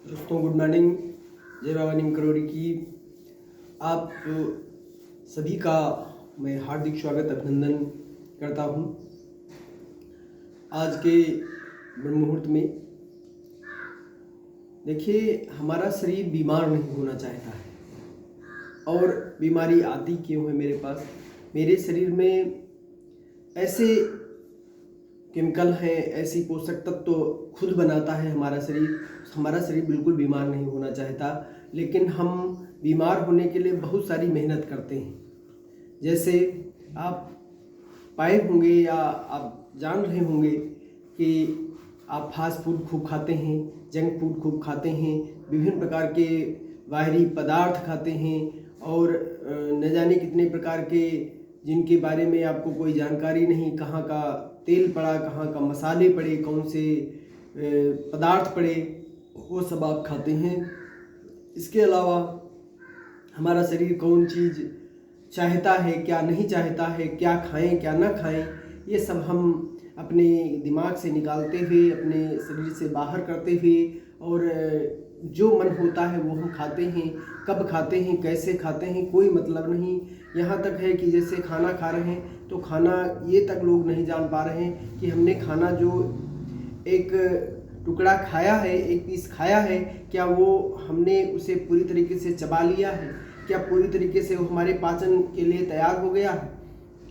दोस्तों good morning. जय बाबा नीम करोड़ी की आप सभी का मैं हार्दिक स्वागत अभिनंदन करता हूँ। आज के ब्रह्म मुहूर्त में देखिए, हमारा शरीर बीमार नहीं होना चाहता है और बीमारी आती क्यों है मेरे पास। मेरे शरीर में ऐसे केमिकल हैं, ऐसी पोषक तत्व तो खुद बनाता है हमारा शरीर बिल्कुल बीमार नहीं होना चाहता, लेकिन हम बीमार होने के लिए बहुत सारी मेहनत करते हैं। जैसे आप पाए होंगे या आप जान रहे होंगे कि आप फास्ट फूड खूब खाते हैं, जंक फूड खूब खाते हैं, विभिन्न प्रकार के बाहरी पदार्थ खाते हैं और न जाने कितने प्रकार के जिनके बारे में आपको कोई जानकारी नहीं, कहाँ का तेल पड़ा, कहाँ का मसाले पड़े, कौन से पदार्थ पड़े, वो सब आप खाते हैं। इसके अलावा हमारा शरीर कौन चीज़ चाहता है, क्या नहीं चाहता है, क्या खाएं क्या ना खाएं, ये सब हम अपने दिमाग से निकालते हुए, अपने शरीर से बाहर करते हुए और जो मन होता है वो हम खाते हैं। कब खाते हैं, कैसे खाते हैं, कोई मतलब नहीं। यहाँ तक है कि जैसे खाना खा रहे हैं तो खाना ये तक लोग नहीं जान पा रहे हैं कि हमने खाना जो एक टुकड़ा खाया है, एक पीस खाया है, क्या वो हमने उसे पूरी तरीके से चबा लिया है, क्या पूरी तरीके से वो हमारे पाचन के लिए तैयार हो गया है।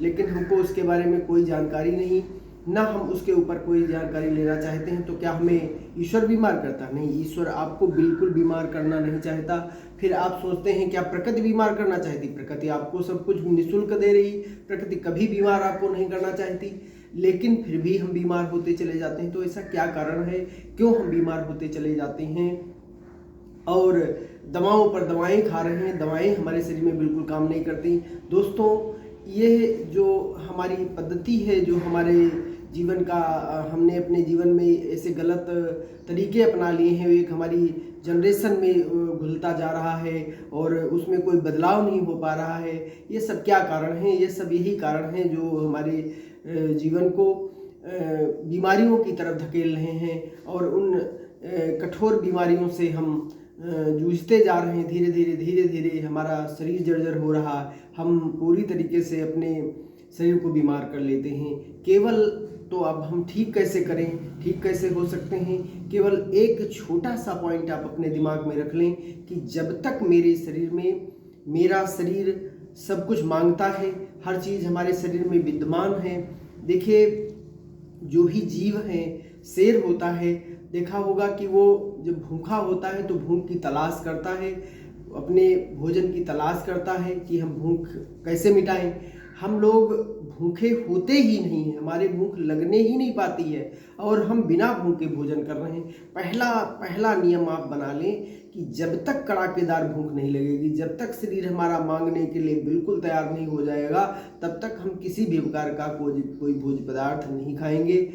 लेकिन हमको उसके बारे में कोई जानकारी नहीं, ना हम उसके ऊपर कोई जानकारी लेना चाहते हैं। तो क्या हमें ईश्वर बीमार करता? नहीं, ईश्वर आपको बिल्कुल बीमार करना नहीं चाहता। फिर आप सोचते हैं क्या प्रकृति बीमार करना चाहती? प्रकृति आपको सब कुछ निःशुल्क दे रही, प्रकृति कभी बीमार आपको नहीं करना चाहती, लेकिन फिर भी हम बीमार होते चले जाते हैं। तो ऐसा क्या कारण है, क्यों हम बीमार होते चले जाते हैं? और दवाओं पर दवाएं खा रहे हैं, दवाएं हमारे शरीर में बिल्कुल काम नहीं करती। दोस्तों, ये जो हमारी पद्धति है, जो हमारे जीवन का हमने अपने जीवन में ऐसे गलत तरीके अपना लिए हैं, एक हमारी जनरेशन में घुलता जा रहा है और उसमें कोई बदलाव नहीं हो पा रहा है। ये सब क्या कारण हैं? ये सब यही कारण हैं जो हमारे जीवन को बीमारियों की तरफ धकेल रहे हैं और उन कठोर बीमारियों से हम जूझते जा रहे हैं। धीरे धीरे हमारा शरीर जर्जर हो रहा है, हम पूरी तरीके से अपने शरीर को बीमार कर लेते हैं। केवल तो अब हम ठीक कैसे करें, ठीक कैसे हो सकते हैं? केवल एक छोटा सा पॉइंट आप अपने दिमाग में रख लें कि जब तक मेरे शरीर में मेरा शरीर सब कुछ मांगता है, हर चीज़ हमारे शरीर में विद्यमान है। देखिए, जो भी जीव है, शेर होता है, देखा होगा कि वो जब भूखा होता है तो भूख की तलाश करता है, अपने भोजन की तलाश करता है कि हम भूख कैसे मिटाएं। हम लोग भूखे होते ही नहीं हैं, हमारे भूख लगने ही नहीं पाती है और हम बिना भूखे भोजन कर रहे हैं। पहला नियम आप बना लें कि जब तक कड़ाकेदार भूख नहीं लगेगी, जब तक शरीर हमारा मांगने के लिए बिल्कुल तैयार नहीं हो जाएगा, तब तक हम किसी भी प्रकार का कोई भोज्य पदार्थ नहीं खाएंगे।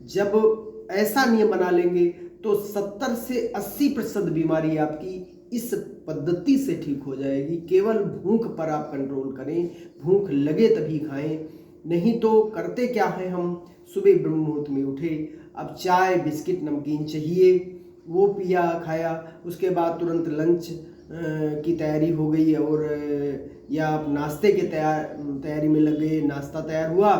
जब ऐसा नियम बना लेंगे तो 70 से 80% बीमारी आपकी इस पद्धति से ठीक हो जाएगी। केवल भूख पर आप कंट्रोल करें, भूख लगे तभी खाएं। नहीं तो करते क्या है, हम सुबह ब्रह्म मुहूर्त में उठे, अब चाय बिस्किट नमकीन चाहिए, वो पिया खाया, उसके बाद तुरंत लंच की तैयारी हो गई और या आप नाश्ते के तैयारी में लग गए, नाश्ता तैयार हुआ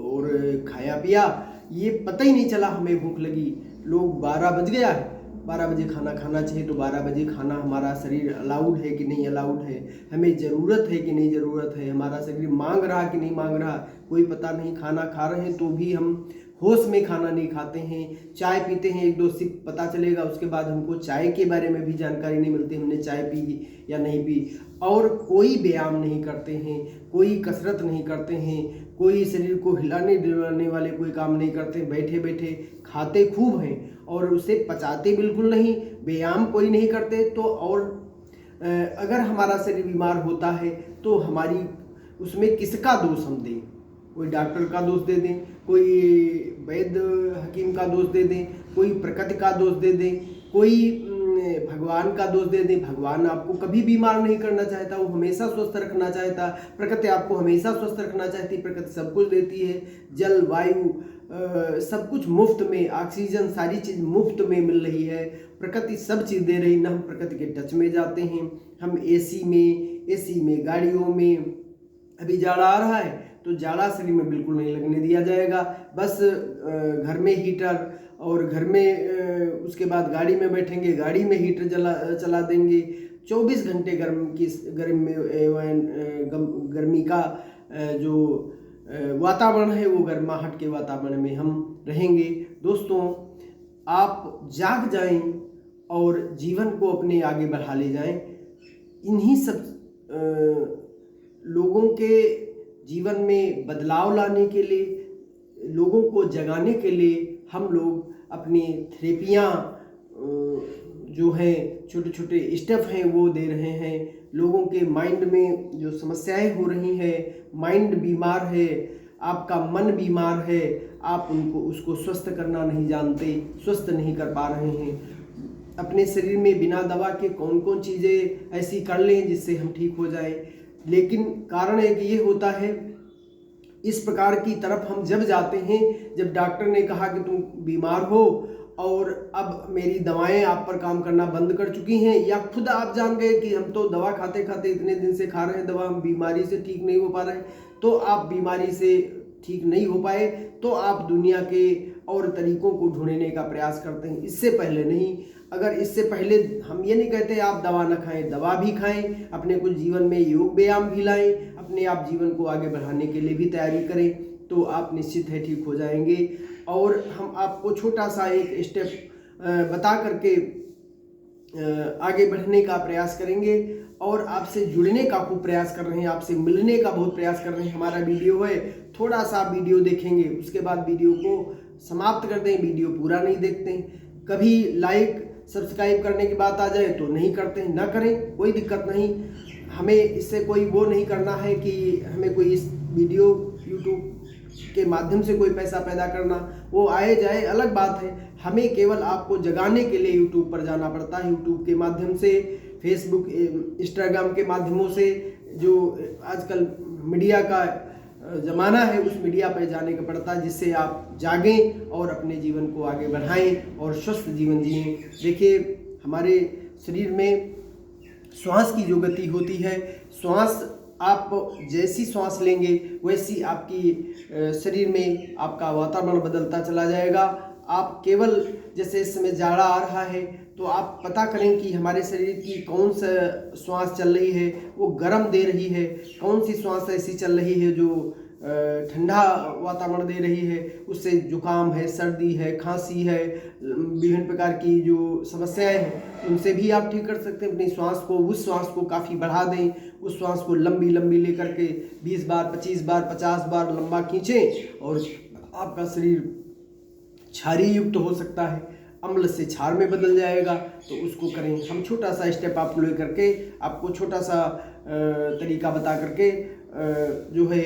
और खाया पिया, ये पता ही नहीं चला हमें भूख लगी। लोग 12 बज गया है, 12 बजे खाना खाना चाहिए, तो 12 बजे खाना हमारा शरीर अलाउड है कि नहीं अलाउड है, हमें ज़रूरत है कि नहीं ज़रूरत है, हमारा शरीर मांग रहा कि नहीं मांग रहा, कोई पता नहीं। खाना खा रहे हैं तो भी हम होश में खाना नहीं खाते हैं। चाय पीते हैं, 1-2 सिप पता चलेगा, उसके बाद हमको चाय के बारे में भी जानकारी नहीं मिलती, हमने चाय पी या नहीं पी। और कोई व्यायाम नहीं करते हैं, कोई कसरत नहीं करते हैं, कोई शरीर को हिलाने डुलाने वाले कोई काम नहीं करते, बैठे बैठे खाते खूब हैं और उसे पचाते बिल्कुल नहीं, व्यायाम कोई नहीं करते। तो और अगर हमारा शरीर बीमार होता है तो हमारी उसमें किसका दोष हम दें? कोई डॉक्टर का दोष दे दें, कोई वैद्य हकीम का दोष दे दें, कोई प्रकृति का दोष दे दें, कोई भगवान का दोष दे दें। भगवान आपको कभी बीमार नहीं करना चाहता, वो हमेशा स्वस्थ रखना चाहता। प्रकृति आपको हमेशा स्वस्थ रखना चाहती, प्रकृति सब कुछ देती है, जल वायु सब कुछ मुफ्त में, ऑक्सीजन सारी चीज़ मुफ्त में मिल रही है, प्रकृति सब चीज़ दे रही, ना हम प्रकृति के टच में जाते हैं। हम एसी में गाड़ियों में, अभी जाड़ा आ रहा है तो जाड़ा शरीर में बिल्कुल नहीं लगने दिया जाएगा। बस घर में हीटर, और घर में उसके बाद गाड़ी में बैठेंगे, गाड़ी में हीटर चला देंगे। 24 घंटे गर्मी का जो वातावरण है वो गर्माहट के वातावरण में हम रहेंगे। दोस्तों, आप जाग जाएं और जीवन को अपने आगे बढ़ा ले जाएं। इन्हीं सब लोगों के जीवन में बदलाव लाने के लिए, लोगों को जगाने के लिए हम लोग अपनी थेरेपियाँ जो हैं, छोटे छोटे स्टेप हैं वो दे रहे हैं। लोगों के माइंड में जो समस्याएं हो रही हैं, माइंड बीमार है, आपका मन बीमार है, आप उसको स्वस्थ करना नहीं जानते, स्वस्थ नहीं कर पा रहे हैं। अपने शरीर में बिना दवा के कौन कौन चीज़ें ऐसी कर लें जिससे हम ठीक हो जाएं। लेकिन कारण एक ये होता है, इस प्रकार की तरफ हम जब जाते हैं, जब डॉक्टर ने कहा कि तुम बीमार हो और अब मेरी दवाएं आप पर काम करना बंद कर चुकी हैं, या खुद आप जान गए कि हम तो दवा खाते खाते इतने दिन से खा रहे हैं दवा, हम बीमारी से ठीक नहीं हो पा रहे हैं, तो आप बीमारी से ठीक नहीं हो पाए तो आप दुनिया के और तरीकों को ढूंढने का प्रयास करते हैं, इससे पहले नहीं। अगर इससे पहले, हम ये नहीं कहते आप दवा न खाएं, दवा भी खाएं, अपने कुछ जीवन में योग व्यायाम भी लाएं, अपने आप जीवन को आगे बढ़ाने के लिए भी तैयारी करें, तो आप निश्चित है ठीक हो जाएंगे। और हम आपको छोटा सा एक स्टेप बता करके आगे बढ़ने का प्रयास करेंगे, और आपसे जुड़ने का खूब प्रयास कर रहे हैं, आपसे मिलने का बहुत प्रयास कर रहे हैं। हमारा वीडियो है, थोड़ा सा वीडियो देखेंगे, उसके बाद वीडियो को समाप्त कर दें, वीडियो पूरा नहीं देखते हैं। कभी लाइक सब्सक्राइब करने की बात आ जाए तो नहीं करते हैं, ना करें, कोई दिक्कत नहीं। हमें इससे कोई वो नहीं करना है कि हमें कोई इस वीडियो यूट्यूब के माध्यम से कोई पैसा पैदा करना, वो आए जाए अलग बात है। हमें केवल आपको जगाने के लिए यूट्यूब पर जाना पड़ता है, यूट्यूब के माध्यम से, फेसबुक इंस्टाग्राम के माध्यमों से, जो आजकल मीडिया का ज़माना है, उस मीडिया पर जाने का पड़ता है, जिससे आप जागें और अपने जीवन को आगे बढ़ाएं और स्वस्थ जीवन जिएं। देखिए, हमारे शरीर में श्वास की जो गति होती है, श्वास आप जैसी श्वास लेंगे वैसी आपकी शरीर में आपका वातावरण बदलता चला जाएगा। आप केवल, जैसे इस समय जाड़ा आ रहा है तो आप पता करें कि हमारे शरीर की कौन सा श्वास चल रही है वो गर्म दे रही है, कौन सी श्वास ऐसी चल रही है जो ठंडा वातावरण दे रही है, उससे जुकाम है, सर्दी है, खांसी है, विभिन्न प्रकार की जो समस्याएं हैं उनसे भी आप ठीक कर सकते हैं। अपनी श्वास को, उस श्वास को काफ़ी बढ़ा दें, उस श्वास को लंबी लंबी लेकर के 20 बार, 25 बार, 50 बार लंबा खींचें और आपका शरीर क्षारीय युक्त हो सकता है, अम्ल से क्षार में बदल जाएगा, तो उसको करें। हम छोटा सा स्टेप आप ले करके, आपको छोटा सा तरीका बता करके जो है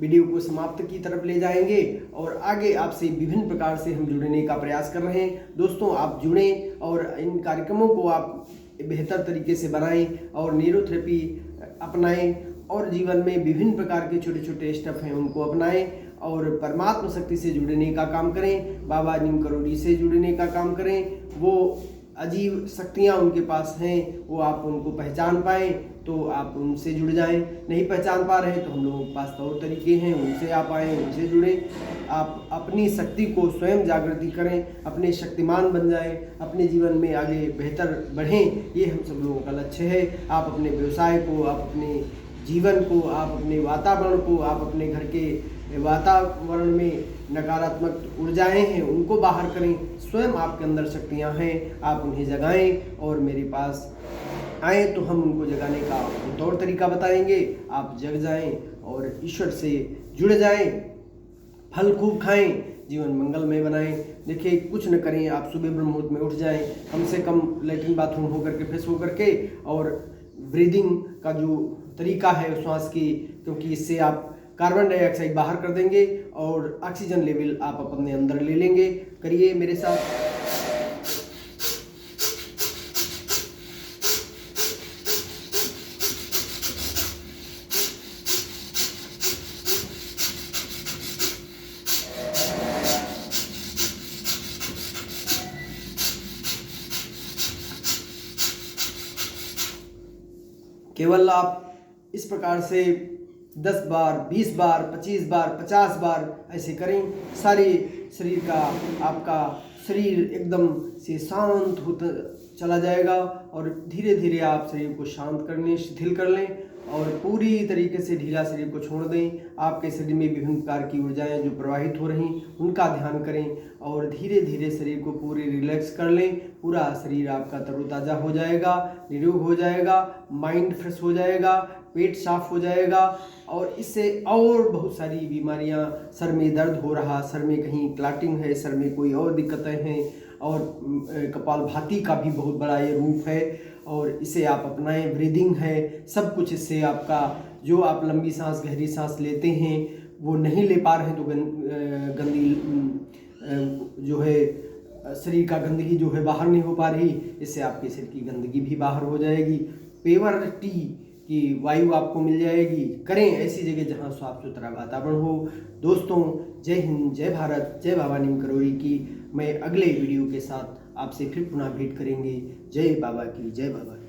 वीडियो को समाप्त की तरफ ले जाएंगे, और आगे आपसे विभिन्न प्रकार से हम जुड़ने का प्रयास कर रहे हैं। दोस्तों, आप जुड़ें और इन कार्यक्रमों को आप बेहतर तरीके से बनाएं और न्यूरोथेरेपी अपनाएं, और जीवन में विभिन्न प्रकार के छोटे छोटे स्टेप हैं उनको अपनाएं, और परमात्मा शक्ति से जुड़ने का काम करें, बाबा नीम करोड़ी से जुड़ने का काम करें। वो अजीब शक्तियाँ उनके पास हैं, वो आप उनको पहचान पाएँ तो आप उनसे जुड़ जाएं। नहीं पहचान पा रहे तो हम लोगों के पास तौर तरीके हैं, उनसे आप आएँ, उनसे जुड़ें। आप अपनी शक्ति को स्वयं जागृति करें, अपने शक्तिमान बन जाएं, अपने जीवन में आगे बेहतर बढ़ें, ये हम सब लोगों का लक्ष्य है। आप अपने व्यवसाय को, आप अपने जीवन को, आप अपने वातावरण को, आप अपने घर के वातावरण में नकारात्मक ऊर्जाएं हैं उनको बाहर करें। स्वयं आपके अंदर शक्तियां हैं, आप उन्हें जगाएं और मेरे पास आएँ तो हम उनको जगाने का तौर तरीका बताएंगे। आप जग जाएं और ईश्वर से जुड़ जाएं, फल खूब खाएं, जीवन मंगलमय बनाएं। देखिए, कुछ न करें, आप सुबह ब्रह्म मुहूर्त में उठ जाएं, कम से कम लेटरिन बाथरूम होकर के, फ्रेश होकर के, और ब्रीदिंग का जो तरीका है श्वास की, क्योंकि इससे आप कार्बन डाइऑक्साइड बाहर कर देंगे और ऑक्सीजन लेवल आप अपने अंदर ले लेंगे। करिए मेरे साथ। केवल आप इस प्रकार से 10 बार, 20 बार, 25 बार, 50 बार ऐसे करें, सारे शरीर का आपका शरीर एकदम से शांत होता चला जाएगा और धीरे धीरे आप शरीर को शांत करने शिथिल कर लें और पूरी तरीके से ढीला शरीर को छोड़ दें। आपके शरीर में विभिन्न प्रकार की ऊर्जाएं जो प्रवाहित हो रही उनका ध्यान करें और धीरे धीरे शरीर को पूरी रिलैक्स कर लें। पूरा शरीर आपका तरोताज़ा हो जाएगा, निरोग हो जाएगा, माइंड फ्रेश हो जाएगा, पेट साफ हो जाएगा और इससे और बहुत सारी बीमारियां, सर में दर्द हो रहा, सर में कहीं क्लॉटिंग है, सर में कोई और दिक्कतें हैं और कपालभाति का भी बहुत बड़ा ये रूप है और इसे आप अपनाएं। ब्रीदिंग है, सब कुछ इससे आपका जो आप लंबी सांस गहरी सांस लेते हैं वो नहीं ले पा रहे हैं तो गंदी जो है शरीर का गंदगी जो है बाहर नहीं हो पा रही, इससे आपके शरीर की गंदगी भी बाहर हो जाएगी। पेवर टी की वायु आपको मिल जाएगी। करें ऐसी जगह जहां साफ सुथरा वातावरण हो। दोस्तों, जय हिंद, जय भारत, जय बाबा नीम करोड़ी की। मैं अगले वीडियो के साथ आपसे फिर पुनः भेंट करेंगे। जय बाबा की, जय बाबा की।